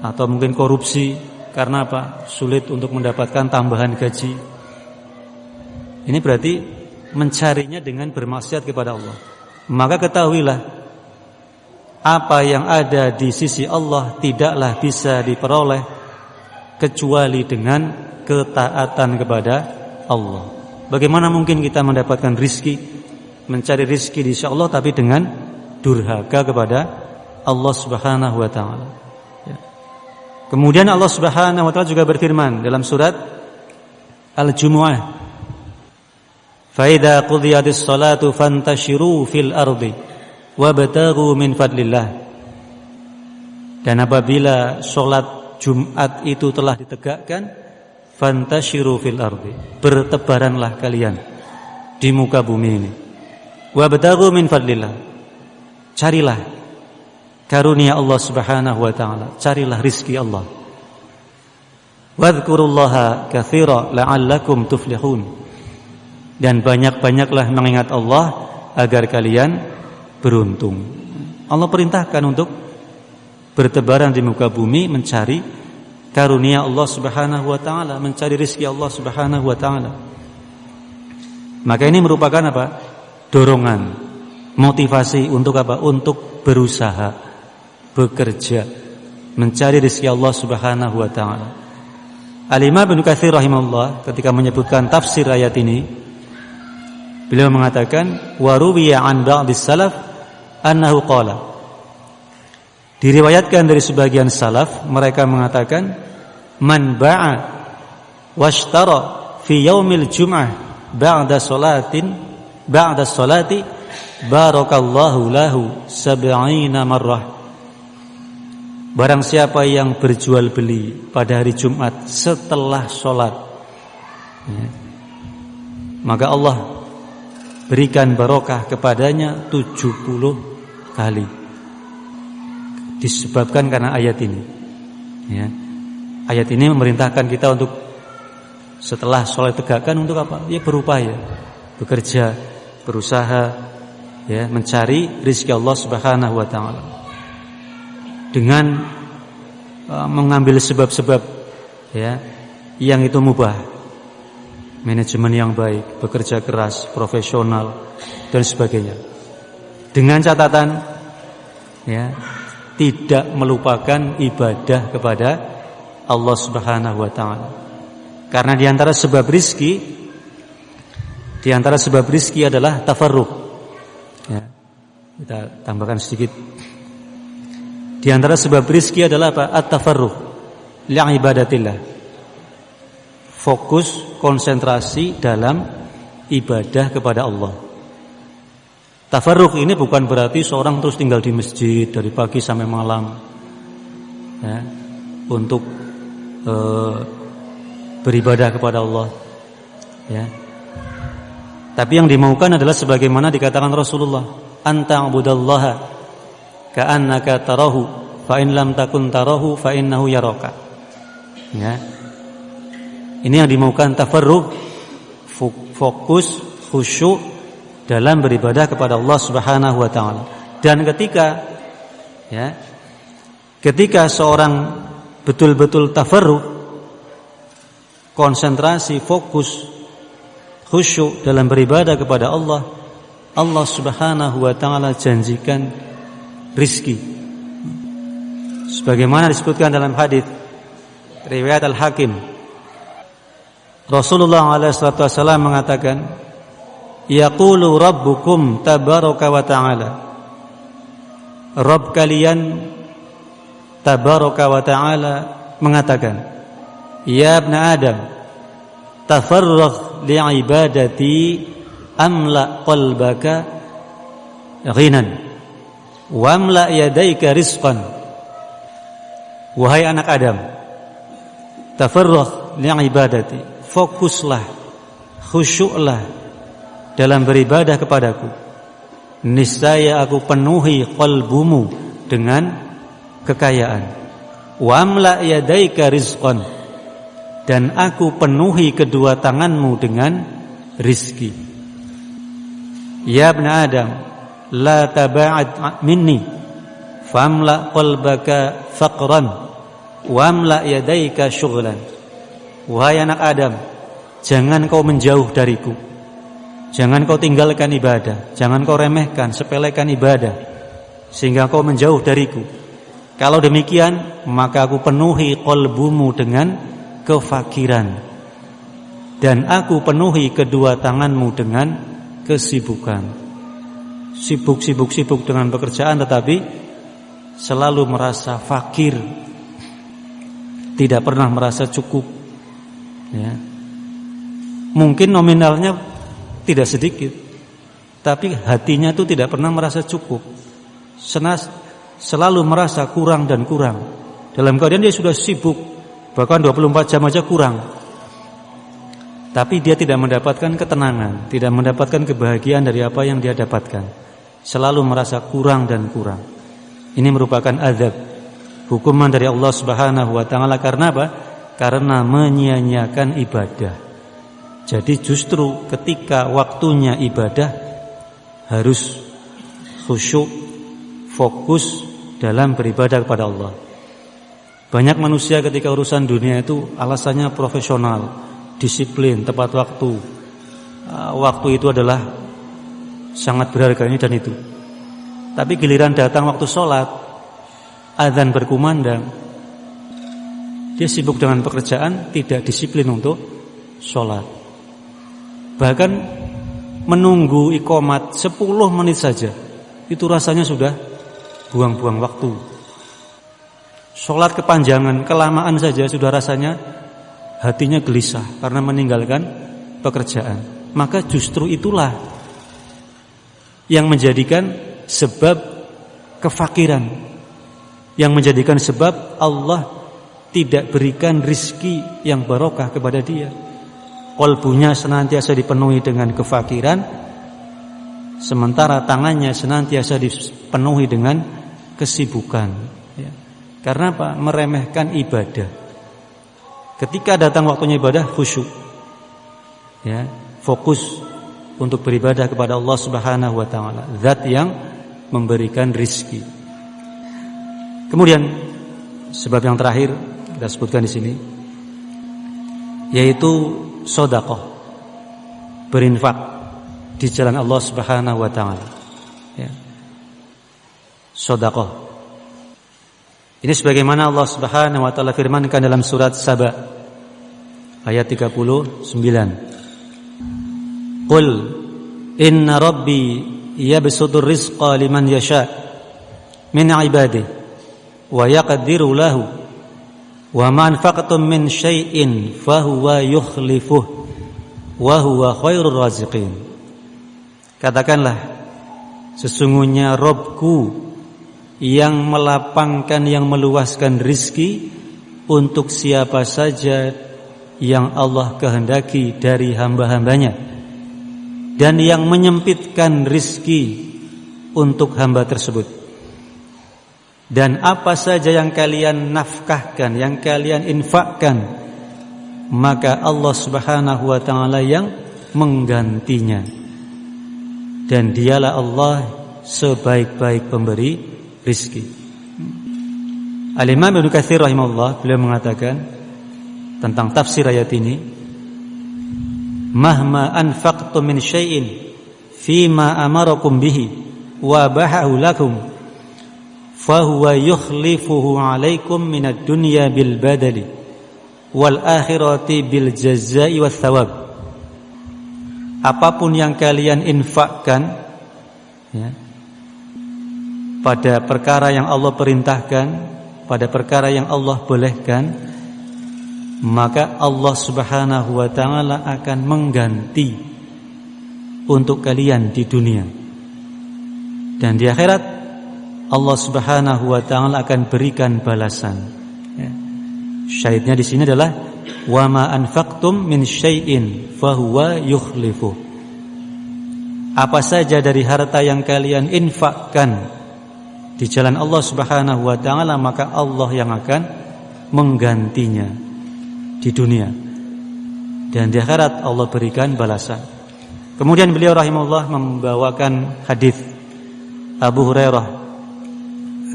atau mungkin korupsi karena apa? Sulit untuk mendapatkan tambahan gaji. Ini berarti mencarinya dengan bermaksiat kepada Allah. Maka ketahuilah, apa yang ada di sisi Allah tidaklah bisa diperoleh kecuali dengan ketaatan kepada Allah. Bagaimana mungkin kita mendapatkan rizki, mencari rizki di sisi Allah tapi dengan durhaka kepada Allah Subhanahu wa ta'ala, ya. Kemudian Allah Subhanahu wa ta'ala juga berfirman dalam surat Al-Jumu'ah, "Fa idza qudiyatis salatu fantashiru fil ardi wabtaghu min fadlillah." Dan apabila salat Jumat itu telah ditegakkan, fantashiru fil ardi, bertebaranlah kalian di muka bumi ini. Wabtaghu min fadlillah, carilah karunia Allah Subhanahu wa ta'ala, carilah rizki Allah. Wadhkurullaha katsira la'allakum tuflihun, dan banyak-banyaklah mengingat Allah agar kalian beruntung. Allah perintahkan untuk bertebaran di muka bumi mencari karunia Allah Subhanahu wa ta'ala, mencari rizki Allah Subhanahu wa ta'ala. Maka ini merupakan apa? Dorongan, motivasi untuk apa? Untuk berusaha, bekerja, mencari rizki Allah Subhanahu wa ta'ala. Al-Imam Ibnu Katsir rahimahullah ketika menyebutkan tafsir ayat ini, beliau mengatakan wa ruwiya an ba'dis salaf annahu qala. Diriwayatkan dari sebagian salaf, mereka mengatakan man ba'a washtara fi yaumil jum'ah ba'da salati barakallahu lahu 70 marrah. Barang siapa yang berjual beli pada hari Jumat setelah sholat, maka Allah berikan barokah kepadanya 70 kali. Disebabkan karena ayat ini. Ayat ini memerintahkan kita untuk setelah sholat tegakkan untuk apa? Ya berupaya, bekerja, berusaha, mencari rizki Allah Subhanahu wa taala. Dengan mengambil sebab-sebab yang itu mubah, manajemen yang baik, bekerja keras, profesional dan sebagainya. Dengan catatan tidak melupakan ibadah kepada Allah Subhanahu wa taala. Karena di antara sebab rizki adalah tafarruq. Kita tambahkan sedikit. Di antara sebab rizki adalah apa? At-tafarruq li'ibadatillah. Fokus, konsentrasi dalam ibadah kepada Allah. Tafarruq ini bukan berarti seorang terus tinggal di masjid dari pagi sampai malam untuk beribadah kepada Allah. Tapi yang dimaukan adalah sebagaimana dikatakan Rasulullah, anta'budallaha ka'annaka tarahu fa in lam takun tarahu fa innahu yaraka. Ini yang dimaukan tafarruq, fokus, khusyuk dalam beribadah kepada Allah Subhanahu wa taala. Dan ketika seorang betul-betul tafarruq, konsentrasi, fokus, khusyuk dalam beribadah kepada Allah, Allah Subhanahu wa taala janjikan rizki. Sebagaimana disebutkan dalam hadis riwayat Al-Hakim, Rasulullah SAW mengatakan, yaqulu rabbukum tabaraka wa ta'ala, Rabb kalian tabaraka wa ta'ala mengatakan, ya ibn Adam, tafarragh li'ibadati amla qalbaka ghinan wamla yadaika rizqan. Wahai anak Adam, tafarragh li'ibadati, fokuslah, khusyuklah dalam beribadah kepadaku. Niscaya aku penuhi qalbumu dengan kekayaan. Wamla yadaika rizqan, dan aku penuhi kedua tanganmu dengan rizki. Ya ibn Adam, la taba'ad minni famla qalbaka faqran wamla yadaika syughlan. Wahai anak Adam, jangan kau menjauh dariku, jangan kau tinggalkan ibadah, jangan kau remehkan, sepelekan ibadah sehingga kau menjauh dariku. Kalau demikian, maka aku penuhi qalbumu dengan kefakiran, dan aku penuhi kedua tanganmu dengan kesibukan. Sibuk dengan pekerjaan, tetapi selalu merasa fakir, tidak pernah merasa cukup. Mungkin nominalnya tidak sedikit, tapi hatinya itu tidak pernah merasa cukup. Selalu merasa kurang dan kurang. Dalam keadaan dia sudah sibuk, bahkan 24 jam aja kurang, tapi dia tidak mendapatkan ketenangan, tidak mendapatkan kebahagiaan dari apa yang dia dapatkan. Selalu merasa kurang dan kurang. Ini merupakan azab, hukuman dari Allah Subhanahu wa taala. Karena apa? Karena menyia-nyiakan ibadah. Jadi justru ketika waktunya ibadah harus khusyuk, fokus dalam beribadah kepada Allah. Banyak manusia ketika urusan dunia itu alasannya profesional, disiplin, tepat waktu. Waktu itu adalah sangat berharga ini dan itu. Tapi giliran datang waktu sholat, azan berkumandang, Dia sibuk dengan pekerjaan, tidak disiplin untuk sholat. Bahkan menunggu iqamat 10 menit saja, itu rasanya sudah buang-buang waktu. Sholat kepanjangan, kelamaan saja sudah rasanya hatinya gelisah karena meninggalkan pekerjaan. Maka justru itulah yang menjadikan sebab kefakiran, yang menjadikan sebab Allah tidak berikan rizki yang barokah kepada dia. Qalbunya senantiasa dipenuhi dengan kefakiran, sementara tangannya senantiasa dipenuhi dengan kesibukan, ya. Karena apa? Meremehkan ibadah. Ketika datang waktunya ibadah, khusyuk, ya, fokus untuk beribadah kepada Allah Subhanahu wa taala, zat yang memberikan rizki. Kemudian sebab yang terakhir kita sebutkan di sini, yaitu sedekah, berinfak di jalan Allah Subhanahu wa taala, ya. Sedekah ini sebagaimana Allah Subhanahu wa taala firmankan dalam surat Saba ayat 39. Qul inna rabbi yabsutur rizqa liman yasha min ibadihi wa yaqdiru lahu wa ma anfaqtum min syai'in fahuwa yukhlifuh wa huwa khairur raziqin. Katakanlah, sesungguhnya Rabbku yang melapangkan, yang meluaskan rizki untuk siapa saja yang Allah kehendaki dari hamba-hambanya, dan yang menyempitkan rizki untuk hamba tersebut. Dan apa saja yang kalian nafkahkan, yang kalian infakkan, maka Allah Subhanahu wa ta'ala yang menggantinya. Dan dialah Allah sebaik-baik pemberi rizki. Al-Imam Ibnu Katsir rahimahullah, beliau mengatakan tentang tafsir ayat ini, mahma anfaqtum min syai'in fima amarakum bihi wa bahahu lakum fahuwa yukhlifuhu alaikum minad dunya bil badali wal akhirati bil jazai was thawab. Apapun yang kalian infakkan, ya, pada perkara yang Allah perintahkan, pada perkara yang Allah bolehkan, maka Allah Subhanahu wa ta'ala akan mengganti untuk kalian di dunia, dan di akhirat Allah Subhanahu wa ta'ala akan berikan balasan, ya. Syahidnya di sini adalah wa ma anfaqtum min syai'in fahuwa yukhlifuh. Apa saja dari harta yang kalian infakkan di jalan Allah Subhanahu wa ta'ala, maka Allah yang akan menggantinya di dunia, dan di akhirat Allah berikan balasan. Kemudian beliau rahimahullah membawakan hadis Abu Hurairah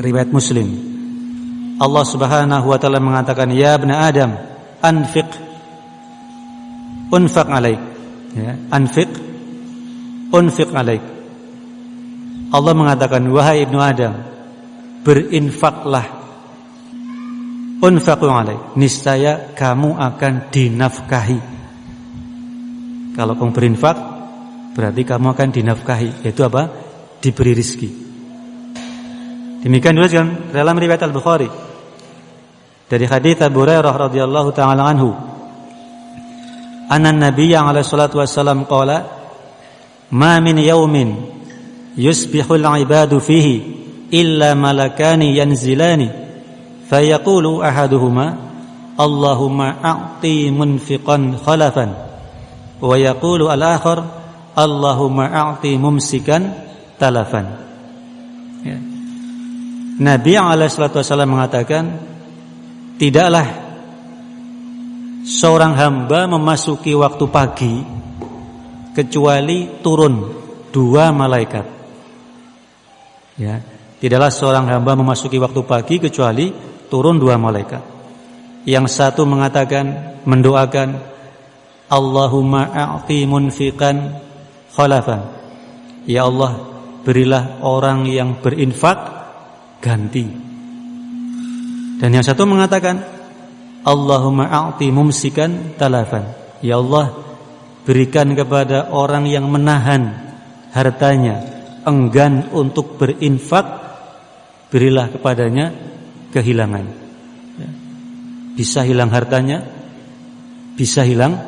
riwayat Muslim. Allah Subhanahu wa ta'ala mengatakan, ya ibna Adam anfiq unfaq alaik, ya, anfiq unfiq alaik. Allah mengatakan, wahai ibnu Adam, berinfaklah, unfaqu alaik, niscaya kamu akan dinafkahi. Kalau kamu berinfak, berarti kamu akan dinafkahi, yaitu apa? Diberi rizki. Demikian juga dalam riwayat Al-Bukhari dari hadits Abu Hurairah radhiyallahu taala anhu, anna nabiyya alaihi salatu wassalam qala, ma min yaumin yusbihul ibadu fihi illa malakani yanzilani fayaqulu ahaduhuma Allahumma a'ti munfiqan khalafan wa yaqulu al-akhar Allahumma a'ti mumsikan talafan, ya. Nabi SAW mengatakan, tidaklah seorang hamba memasuki waktu pagi kecuali turun 2 malaikat, ya. Tidaklah seorang hamba memasuki waktu pagi kecuali turun 2 malaikat. Yang satu mengatakan, mendoakan, Allahumma a'ti munfiqan khalafan, ya Allah, berilah orang yang berinfak ganti. Dan yang satu mengatakan, Allahumma a'ti mumsikan talafan. Ya Allah, berikan kepada orang yang menahan hartanya, enggan untuk berinfak, berilah kepadanya kehilangan. Bisa hilang hartanya, bisa hilang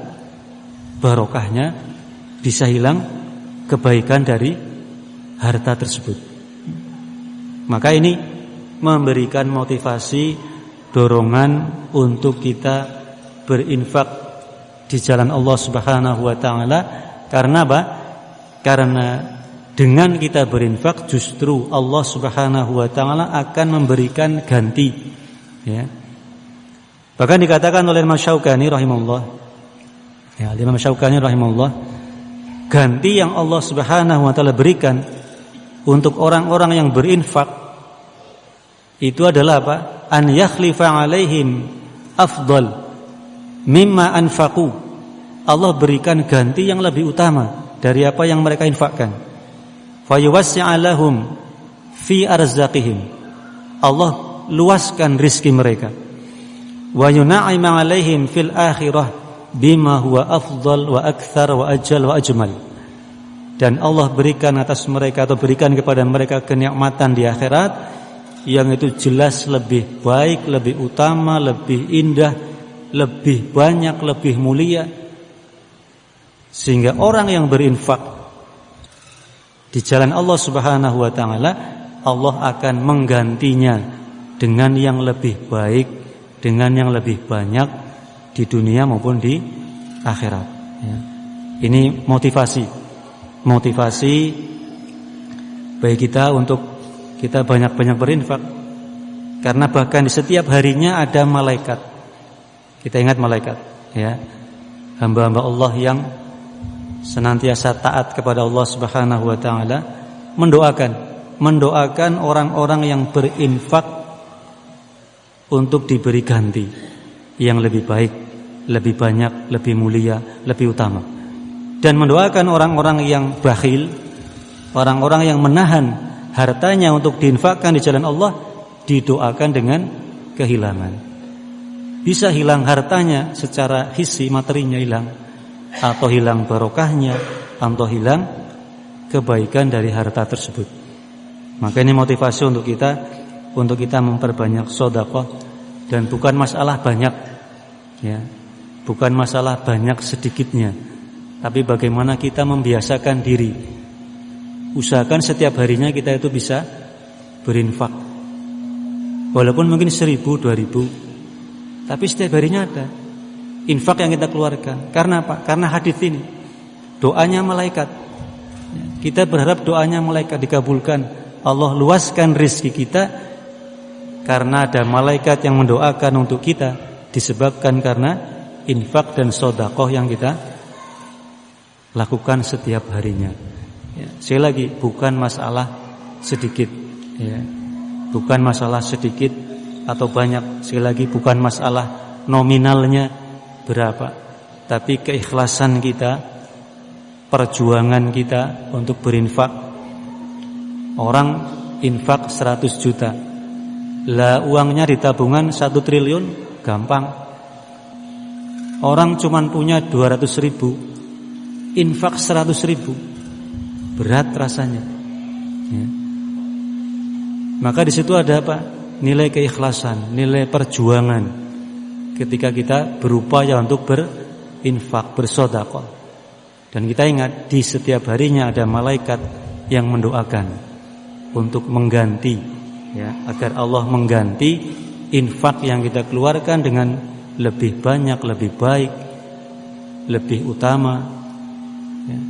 barokahnya, bisa hilang kebaikan dari harta tersebut. Maka ini memberikan motivasi, dorongan untuk kita berinfak di jalan Allah Subhanahu wa taala. Karena apa? Karena dengan kita berinfak justru Allah Subhanahu wa taala akan memberikan ganti, ya. Bahkan dikatakan oleh Imam Syaukani rahimahullah, ya, Imam Syaukani rahimahullah, ganti yang Allah Subhanahu wa taala berikan untuk orang-orang yang berinfak itu adalah apa? An yakhlifa alaihim afdal mimma anfaqu. Allah berikan ganti yang lebih utama dari apa yang mereka infakkan. Fayuwassi'a lahum fi arzaqihim. Allah luaskan rizki mereka. Wa yun'ima alaihim fil akhirah bima huwa afdal wa akthar wa ajal wa ajmal. Dan Allah berikan atas mereka atau berikan kepada mereka kenikmatan di akhirat yang itu jelas lebih baik, lebih utama, lebih indah, lebih banyak, lebih mulia. Sehingga orang yang berinfak di jalan Allah Subhanahu wa taala, Allah akan menggantinya dengan yang lebih baik, dengan yang lebih banyak di dunia maupun di akhirat, ya. Ini motivasi bagi kita untuk kita banyak-banyak berinfak. Karena bahkan di setiap harinya ada malaikat. Kita ingat malaikat, ya. Hamba-hamba Allah yang senantiasa taat kepada Allah Subhanahu wa taala mendoakan orang-orang yang berinfak untuk diberi ganti yang lebih baik, lebih banyak, lebih mulia, lebih utama. Dan mendoakan orang-orang yang bakhil, orang-orang yang menahan hartanya untuk diinfakkan di jalan Allah, didoakan dengan kehilangan. Bisa hilang hartanya secara hissi, materinya hilang, atau hilang barokahnya, atau hilang kebaikan dari harta tersebut. Maka ini motivasi untuk kita memperbanyak sedekah. Dan bukan masalah banyak, ya, bukan masalah banyak sedikitnya, tapi bagaimana kita membiasakan diri. Usahakan setiap harinya kita itu bisa berinfak, walaupun mungkin 1.000, 2.000, tapi setiap harinya ada infak yang kita keluarkan. Karena apa? Karena hadis ini, doanya malaikat. Kita berharap doanya malaikat dikabulkan. Allah luaskan rezeki kita karena ada malaikat yang mendoakan untuk kita, disebabkan karena infak dan sedekah yang kita lakukan setiap harinya, ya. Sekali lagi, bukan masalah sedikit, ya. Bukan masalah sedikit atau banyak. Sekali lagi, bukan masalah nominalnya berapa, tapi keikhlasan kita, perjuangan kita untuk berinfak. Orang infak 100 juta, lah uangnya di tabungan 1 triliun, gampang. Orang cuman punya 200.000, infak 100.000, berat rasanya, ya. Maka di situ ada apa? Nilai keikhlasan, nilai perjuangan ketika kita berupaya untuk berinfak, bersedekah. Dan kita ingat, di setiap harinya ada malaikat yang mendoakan untuk mengganti, ya, agar Allah mengganti infak yang kita keluarkan dengan lebih banyak, lebih baik, lebih utama, ya,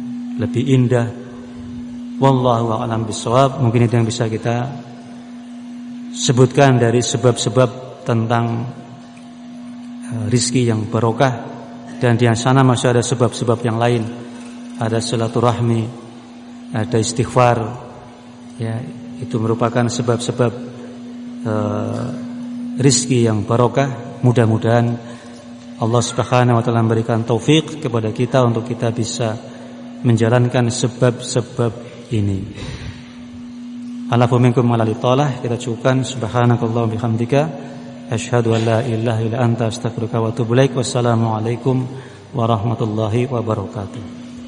lebih indah. Wallahu a'lam bishawab. Mungkin itu yang bisa kita sebutkan dari sebab-sebab tentang rizki yang barokah. Dan di sana masih ada sebab-sebab yang lain. Ada silaturahmi, ada istighfar, ya, itu merupakan sebab-sebab rizki yang barokah. Mudah-mudahan Allah Subhanahu wa taala memberikan taufik kepada kita untuk kita bisa menjalankan sebab-sebab ini. Alafu minkum malali talah. Kita cukupkan. Subhanakallahumma bihamdika Asyhadu an la ilaha illa anta astaghfiruka wa atubu ilaik. Wassalamualaikum warahmatullahi wabarakatuh.